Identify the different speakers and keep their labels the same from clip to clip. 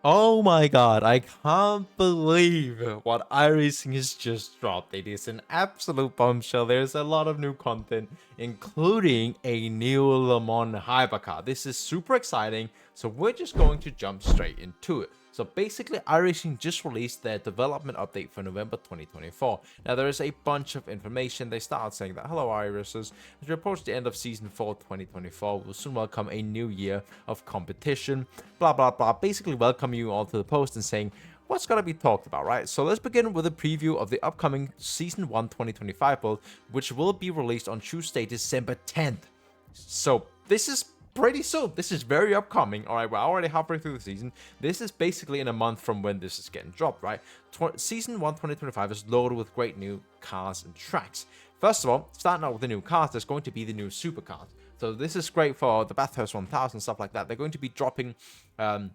Speaker 1: Oh my god, I can't believe what iRacing has just dropped. It is an absolute bombshell. There's a lot of new content, including a new Le Mans Hypercar. This is super exciting, so we're just going to jump straight into it. So basically, iRacing just released their development update for November 2024. Now, there is a bunch of information. They started saying that, hello, iRacers. As we approach the end of Season 4 2024, we'll soon welcome a new year of competition, blah, blah, blah. Basically, welcome you all to the post and saying, what's going to be talked about, right? So let's begin with a preview of the upcoming Season 1 2025 build, which will be released on Tuesday, December 10th. So this is pretty soon. This is very upcoming. All right, we're already halfway through the season. This is basically in a month from when this is getting dropped, right? Season 1 2025 is loaded with great new cars and tracks. First of all, starting out with the new cars, there's going to be the new supercars. So this is great for the Bathurst 1000, stuff like that. They're going to be dropping the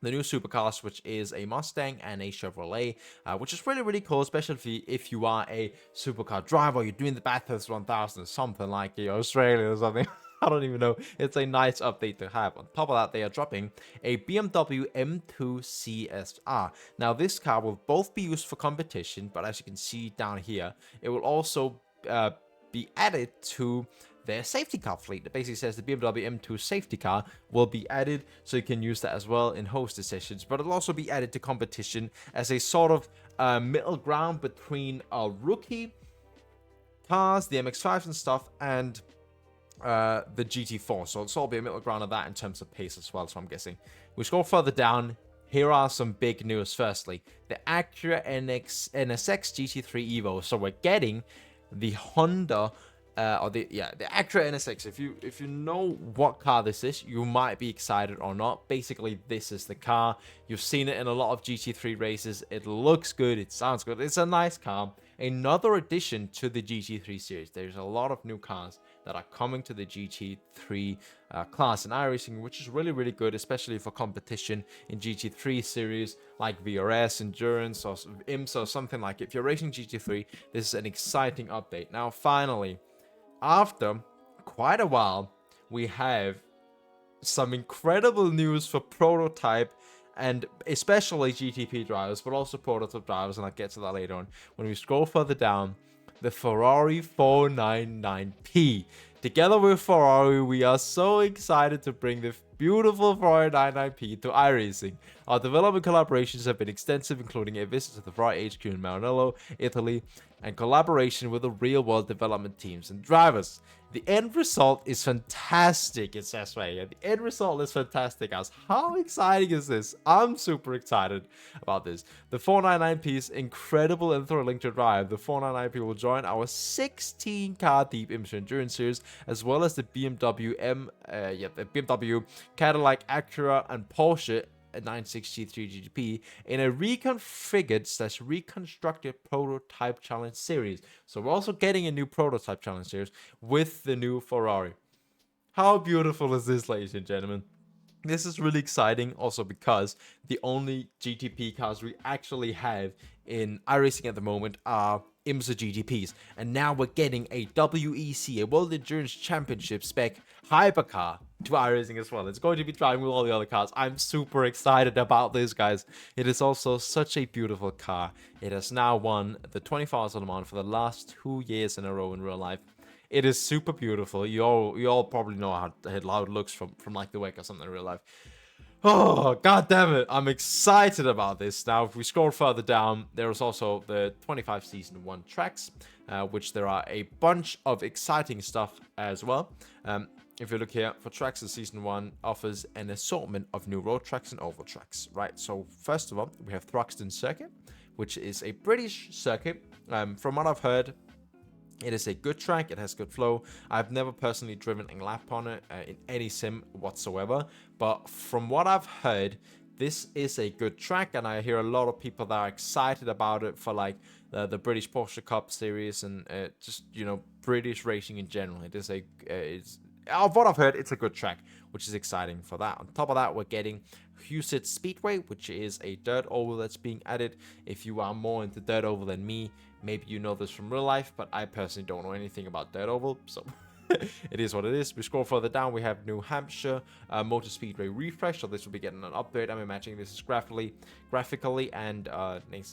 Speaker 1: new supercars, which is a Mustang and a Chevrolet, which is really, really cool, especially if you are a supercar driver, you're doing the Bathurst 1000, something like Australia or something. I don't even know. It's a nice update to have. On top of that, they are dropping a BMW M2 CSR. Now, this car will both be used for competition, but as you can see down here, it will also be added to their safety car fleet. It basically says the BMW M2 safety car will be added, so you can use that as well in hosted sessions, but it'll also be added to competition as a sort of middle ground between rookie cars, the MX-5s and stuff, and the GT4. So it'll be a middle ground of that in terms of pace as well, so I'm guessing. We scroll further down. Here are some big news. Firstly, the Acura NSX GT3 Evo. So we're getting the Honda the Acura NSX. If you know what car this is, you might be excited or not. Basically, this is the car. You've seen it in a lot of GT3 races. It looks good. It sounds good. It's a nice car. Another addition to the GT3 series. There's a lot of new cars that are coming to the GT3 class in iRacing, which is really, really good, especially for competition in GT3 series like VRS, Endurance, or IMSA, or something like it. If you're racing GT3, this is an exciting update. Now, finally, after quite a while, we have some incredible news for prototype and especially GTP drivers, but also prototype drivers, and I'll get to that later on. When we scroll further down, the Ferrari 499P. Together with Ferrari, we are so excited to bring the beautiful Ferrari 99P to iRacing. Our development collaborations have been extensive, including a visit to the Ferrari HQ in Maranello, Italy, and collaboration with the real-world development teams and drivers. The end result is fantastic, it says right here. The end result is fantastic, guys. How exciting is this? I'm super excited about this. The 499P's incredible and thrilling to drive. The 499P will join our 16-car deep IMSA Endurance series, as well as the BMW the BMW, Cadillac, Acura, and Porsche 963 GTP in a reconfigured / reconstructed prototype challenge series. So we're also getting a new prototype challenge series with the new Ferrari. How beautiful is this, ladies and gentlemen? This is really exciting also because the only GTP cars we actually have in iRacing at the moment are IMSA GTPs. And now we're getting a WEC, a World Endurance Championship spec Hypercar to iRacing as well. It's going to be driving with all the other cars. I'm super excited about this, guys. It is also such a beautiful car. It has now won the 24 Hours of Le Mans for the last 2 years in a row in real life. It is super beautiful. You all probably know how it looks from like the WEC or something in real life. Oh, god damn it. I'm excited about this. Now, if we scroll further down, there is also the 25 Season 1 tracks, which there are a bunch of exciting stuff as well. If you look here, for tracks in Season 1 offers an assortment of new road tracks and oval tracks, right? So, first of all, we have Thruxton Circuit, which is a British circuit. From what I've heard, it is a good track. It has good flow. I've never personally driven a lap on it in any sim whatsoever. But from what I've heard, this is a good track. And I hear a lot of people that are excited about it for like the British Porsche Cup series and just, you know, British racing in general. It is of what I've heard, it's a good track, which is exciting for that. On top of that, we're getting Huset Speedway, which is a dirt oval that's being added. If you are more into dirt oval than me, maybe you know this from real life, but I personally don't know anything about dirt oval, so it is what it is. We scroll further down, we have New Hampshire Motor Speedway refresh, so this will be getting an update. I'm imagining this is graphically and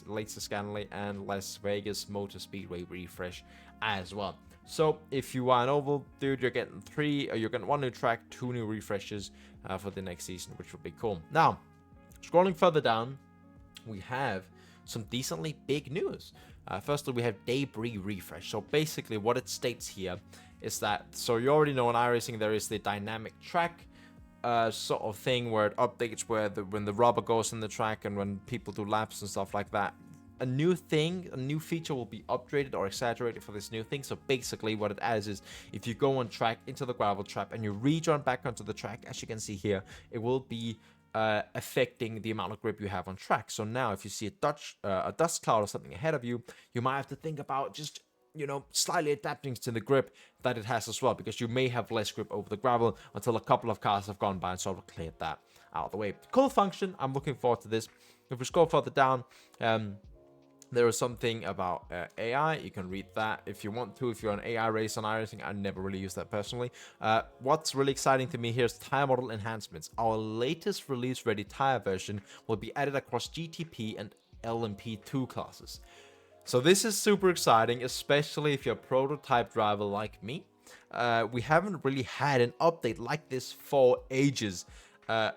Speaker 1: later scannally, and Las Vegas Motor Speedway refresh as well. So if you are an oval dude, you're getting one new track, 2 new refreshes for the next season, which will be cool. Now, scrolling further down, we have some decently big news. Firstly, we have Debris refresh. So basically what it states here is that, so you already know in iRacing there is the dynamic track sort of thing where it updates when the rubber goes in the track and when people do laps and stuff like that. A new feature will be upgraded or exaggerated for this new thing. So basically what it adds is, if you go on track into the gravel trap and you rejoin back onto the track, as you can see here, it will be affecting the amount of grip you have on track. So now if you see a dust cloud or something ahead of you, you might have to think about just, you know, slightly adapting to the grip that it has as well, because you may have less grip over the gravel until a couple of cars have gone by and sort of cleared that out of the way. Cool function. I'm looking forward to this. If we scroll further down, there is something about AI. You can read that if you want to. If you're an AI race on iRacing, I never really use that personally. What's really exciting to me here is tire model enhancements. Our latest release-ready tire version will be added across GTP and LMP2 classes. So this is super exciting, especially if you're a prototype driver like me. We haven't really had an update like this for ages.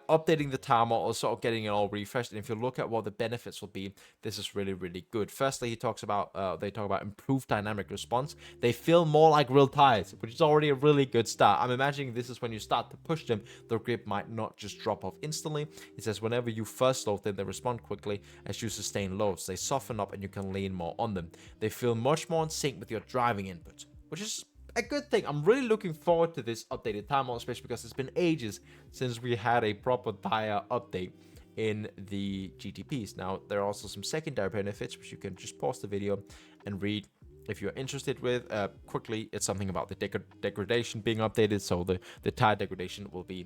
Speaker 1: Updating the tire model, sort of getting it all refreshed. And if you look at what the benefits will be, this is really, really good. Firstly, they talk about improved dynamic response. They feel more like real tires, which is already a really good start. I'm imagining this is when you start to push them, the grip might not just drop off instantly. It says whenever you first load them, they respond quickly as you sustain loads. They soften up and you can lean more on them. They feel much more in sync with your driving input, which is a good thing. I'm really looking forward to this updated tire model, especially because it's been ages since we had a proper tire update in the GTPs. Now, there are also some secondary benefits, which you can just pause the video and read if you're interested with. Quickly, it's something about the degradation being updated, so the tire degradation will be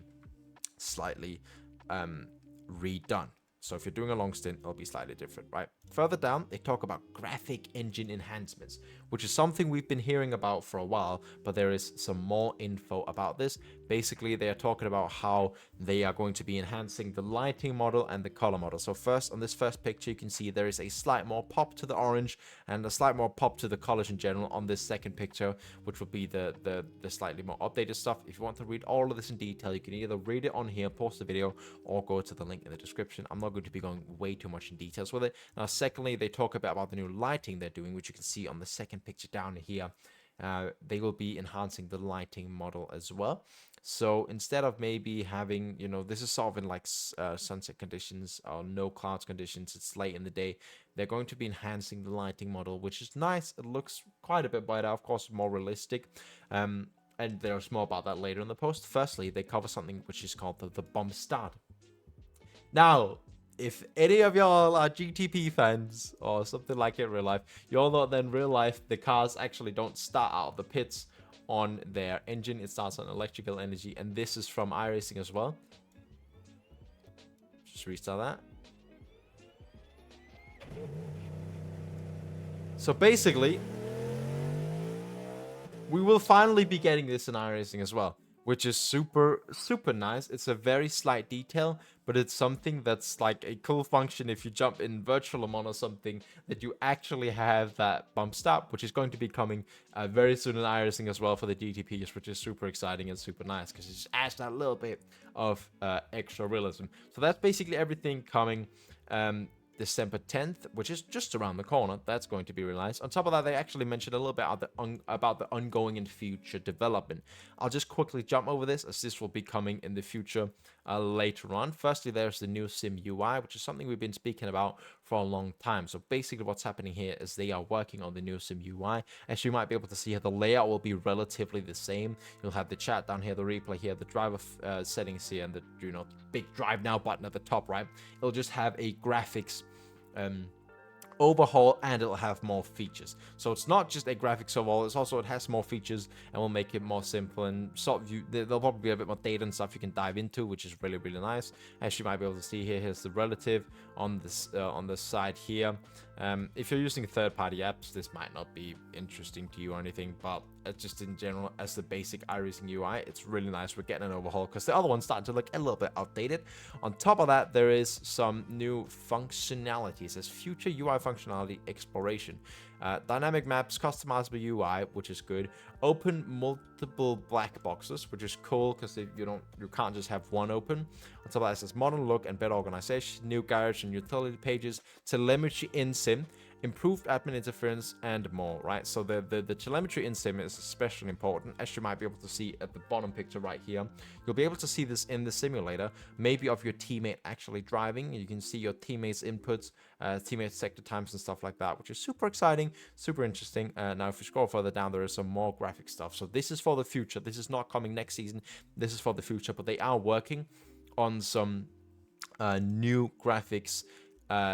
Speaker 1: slightly redone. So if you're doing a long stint, it'll be slightly different, right? Further down, they talk about graphic engine enhancements, which is something we've been hearing about for a while, but there is some more info about this. Basically, they are talking about how they are going to be enhancing the lighting model and the color model. So first, on this first picture, you can see there is a slight more pop to the orange and a slight more pop to the colors in general on this second picture, which will be the slightly more updated stuff. If you want to read all of this in detail, you can either read it on here, pause the video, or go to the link in the description. I'm not going to be going way too much in details with it. Now, secondly, they talk a bit about the new lighting they're doing, which you can see on the second picture down here. They will be enhancing the lighting model as well. So instead of maybe having, you know, this is sort of in like sunset conditions or no clouds conditions, it's late in the day, they're going to be enhancing the lighting model, which is nice. It looks quite a bit better, of course, more realistic. And there's more about that later in the post. Firstly, they cover something which is called the bump start. Now, if any of y'all are GTP fans or something like it in real life, you all know that in real life, the cars actually don't start out of the pits on their engine. It starts on electrical energy, and this is from iRacing as well. Just restart that. So basically, we will finally be getting this in iRacing as well, which is super, super nice. It's a very slight detail, but it's something that's like a cool function if you jump in Virtual Le Mans or something, that you actually have that bump stop, which is going to be coming very soon in iRacing as well for the GTPs, which is super exciting and super nice because it just adds that little bit of extra realism. So that's basically everything coming December 10th, which is just around the corner. That's going to be realized. On top of that, they actually mentioned a little bit about the ongoing and future development. I'll just quickly jump over this, as this will be coming in the future later on. Firstly, there's the new Sim UI, which is something we've been speaking about for a long time. So basically what's happening here is they are working on the new Sim UI. As you might be able to see here, the layout will be relatively the same. You'll have the chat down here, the replay here, the driver settings here, and the, you know, big drive now button at the top right. It'll just have a graphics overhaul, and it'll have more features. So it's not just a graphics overhaul, it's also, it has more features and will make it more simple, and sort of there'll probably be a bit more data and stuff you can dive into, which is really, really nice. As you might be able to see here, here's the relative on this on the side here. If you're using third-party apps, this might not be interesting to you or anything, but just in general as the basic iRacing UI. It's really nice. We're getting an overhaul because the other one's starting to look a little bit outdated. On top of that, there is some new functionality. It says future UI functionality exploration. Dynamic maps, customizable UI, which is good. Open multiple black boxes, which is cool because you can't just have one open. On top of that, it says modern look and better organization, new garage and utility pages, telemetry in sim, improved admin interference, and more, right? So the telemetry in sim is especially important, as you might be able to see at the bottom picture right here. You'll be able to see this in the simulator, maybe of your teammate actually driving. You can see your teammates' inputs, teammate sector times and stuff like that, which is super exciting, super interesting. Now, if you scroll further down, there is some more graphic stuff. So this is for the future. This is not coming next season. This is for the future, but they are working on some new graphics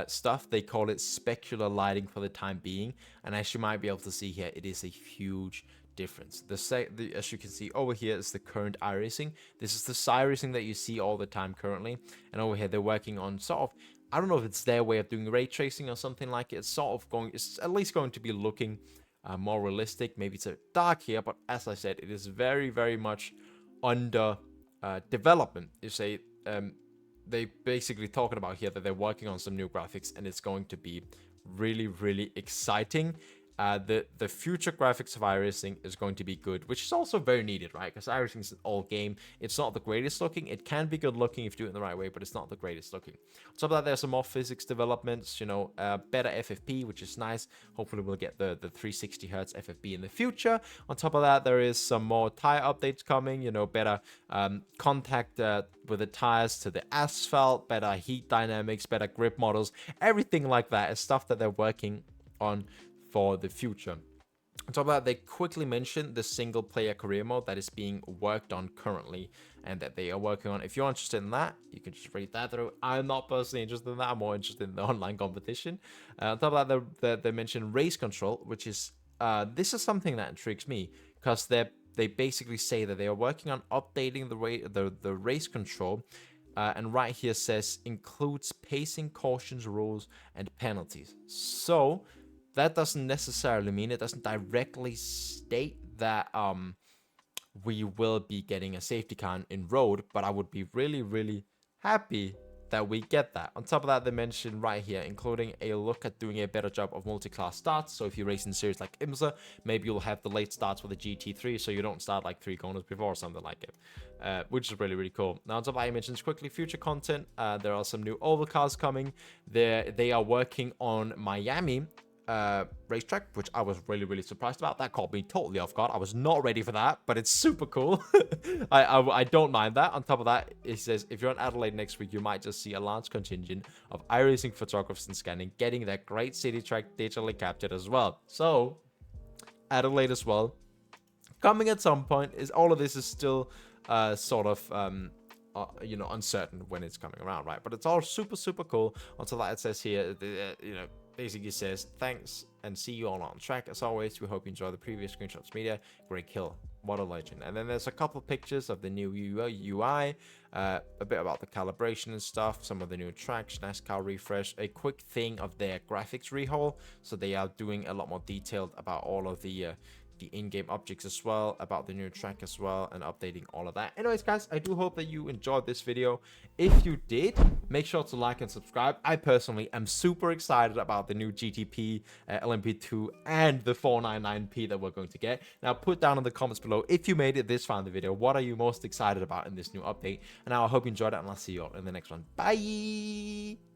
Speaker 1: stuff. They call it specular lighting for the time being, and as you might be able to see here, it is a huge difference. As you can see over here is the current iRacing. This is the iRacing that you see all the time currently, and over here they're working on sort of, I don't know if it's their way of doing ray tracing or something like it. It's at least going to be looking more realistic. Maybe it's a dark here, but as I said, it is very, very much under development. You say they basically talking about here that they're working on some new graphics, and it's going to be really, really exciting. The future graphics of iRacing is going to be good, which is also very needed, right? Because iRacing is an old game. It's not the greatest looking. It can be good looking if you do it in the right way, but it's not the greatest looking. On top of that, there's some more physics developments, better FFP, which is nice. Hopefully we'll get the 360 hertz FFP in the future. On top of that, there is some more tire updates coming, better contact with the tires to the asphalt, better heat dynamics, better grip models, everything like that is stuff that they're working on for the future. On top of that, they quickly mentioned the single player career mode that is being worked on currently and that they are working on. If you're interested in that, you can just read that through. I'm not personally interested in that. I'm more interested in the online competition. On top of that, they mentioned race control, which is this is something that intrigues me because they basically say that they are working on updating the race control. And right here says includes pacing, cautions, rules, and penalties. So that doesn't necessarily mean, it doesn't directly state that we will be getting a safety car in road, but I would be really, really happy that we get that. On top of that, they mentioned right here, including a look at doing a better job of multi-class starts. So if you race in series like IMSA, maybe you'll have the late starts with the GT3, so you don't start like 3 corners before or something like it, which is really, really cool. Now, on top of that, I mentioned quickly future content. There are some new oval cars coming. They are working on Miami racetrack, which I was really, really surprised about. That caught me totally off guard. I was not ready for that, but it's super cool. I don't mind that. On top of that, it says if you're in Adelaide next week, you might just see a large contingent of iRacing photographers and scanning getting their great city track digitally captured as well. So Adelaide as well coming at some point. Is all of this is still sort of uncertain when it's coming around, right? But it's all super, super cool. On top of that, it says here basically says thanks and see you all on track. As always, we hope you enjoy the previous screenshots media. Great kill, what a legend. And then there's a couple pictures of the new UI, a bit about the calibration and stuff, some of the new tracks, NASCAR refresh, a quick thing of their graphics rehaul. So they are doing a lot more detailed about all of the in-game objects as well, about the new track as well, and updating all of that. Anyways, guys, I do hope that you enjoyed this video. If you did, make sure to like and subscribe. I personally am super excited about the new GTP, LMP2, and the 499P that we're going to get. Now, put down in the comments below if you made it this far in the video, what are you most excited about in this new update? And now I hope you enjoyed it, and I'll see you all in the next one. Bye!